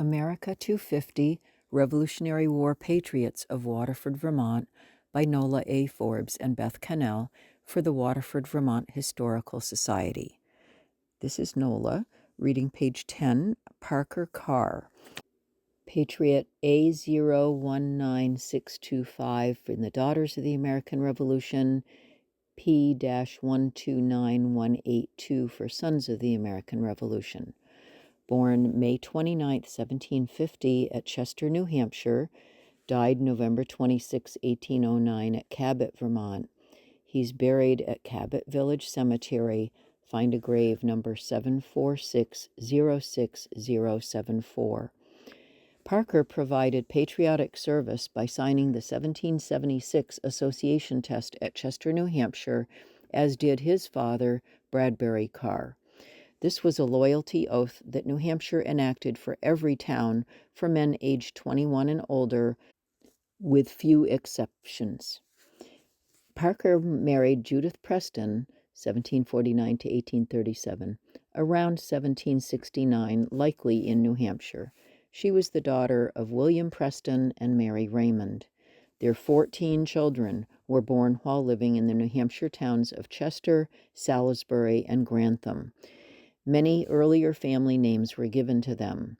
America 250 Revolutionary War Patriots of Waterford, Vermont by Nola A. Forbes and Beth Kanell for the Waterford, Vermont Historical Society. This is Nola, reading page 10, Parker Carr. Patriot A019625 in the Daughters of the American Revolution, P-129182 for Sons of the American Revolution. Born May 29, 1750 at Chester, New Hampshire, died November 26, 1809 at Cabot, Vermont. He's buried at Cabot Village Cemetery. Find a grave number 746-06074. Parker provided patriotic service by signing the 1776 Association Test at Chester, New Hampshire, as did his father, Bradbury Carr. This was a loyalty oath that New Hampshire enacted for every town for men aged 21 and older, with few exceptions. Parker married Judith Preston, 1749 to 1837, around 1769, likely in New Hampshire. She was the daughter of William Preston and Mary Raymond. Their 14 children were born while living in the New Hampshire towns of Chester, Salisbury, and Grantham. Many earlier family names were given to them.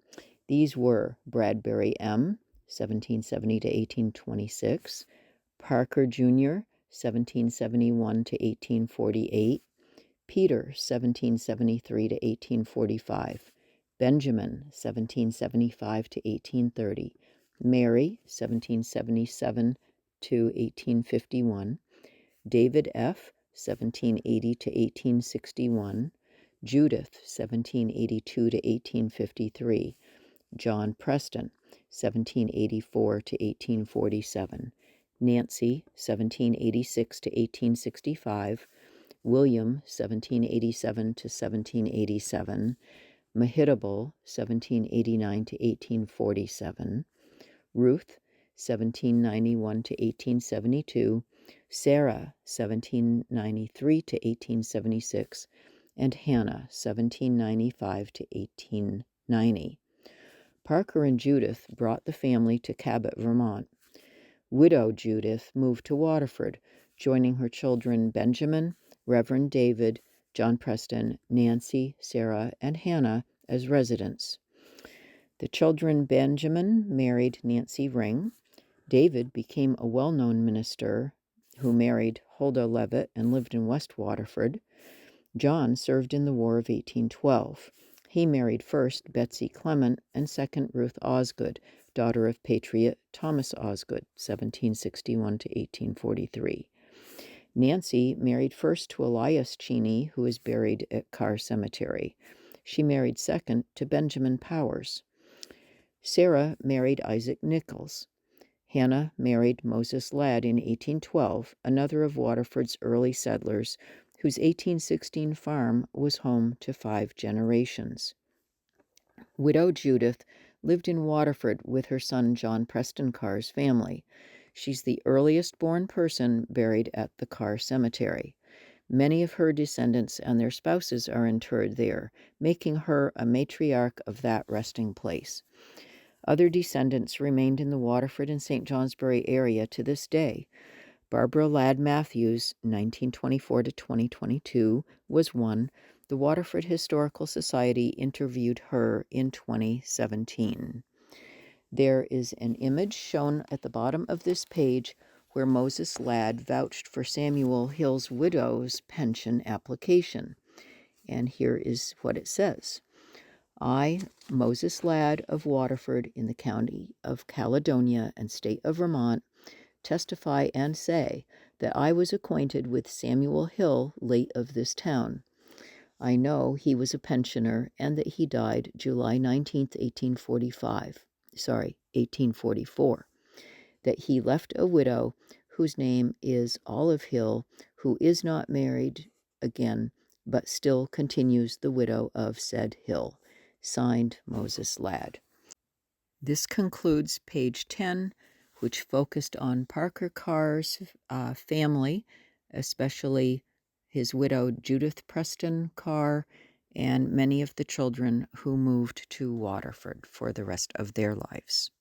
These were Bradbury M., 1770 to 1826, Parker Jr., 1771 to 1848, Peter, 1773 to 1845, Benjamin, 1775 to 1830, Mary, 1777 to 1851, David F., 1780 to 1861, Judith, 1782 to 1853, John Preston, 1784 to 1847, Nancy, 1786 to 1865, William, 1787 to 1787, Mehitable, 1789 to 1847, Ruth, 1791 to 1872, Sarah, 1793 to 1876, and Hannah, 1795 to 1890. Parker and Judith brought the family to Cabot, Vermont. Widow Judith moved to Waterford, joining her children Benjamin, Reverend David, John Preston, Nancy, Sarah, and Hannah as residents. The children Benjamin married Nancy Ring. David became a well-known minister who married Huldah Levitt and lived in West Waterford. John served in the War of 1812. He married first Betsy Clement and second Ruth Osgood, daughter of Patriot Thomas Osgood, 1761 to 1843. Nancy married first to Elias Cheney, who is buried at Carr Cemetery. She married second to Benjamin Powers. Sarah married Isaac Nichols. Hannah married Moses Ladd in 1812, another of Waterford's early settlers, whose 1816 farm was home to 5 generations. Widow Judith lived in Waterford with her son John Preston Carr's family. She's the earliest born person buried at the Carr Cemetery. Many of her descendants and their spouses are interred there, making her a matriarch of that resting place. Other descendants remained in the Waterford and St. Johnsbury area to this day. Barbara Ladd Matthews, 1924 to 2022, was one. The Waterford Historical Society interviewed her in 2017. There is an image shown at the bottom of this page where Moses Ladd vouched for Samuel Hill's widow's pension application. And here is what it says. I, Moses Ladd of Waterford in the county of Caledonia and state of Vermont, testify and say that I was acquainted with Samuel Hill, late of this town. I know he was a pensioner and that he died July 19, 1844, that he left a widow whose name is Olive Hill, who is not married again, but still continues the widow of said Hill. Signed, Moses Ladd. This concludes page 10, which focused on Parker Carr's family, especially his widow Judith Preston Carr and many of the children who moved to Waterford for the rest of their lives.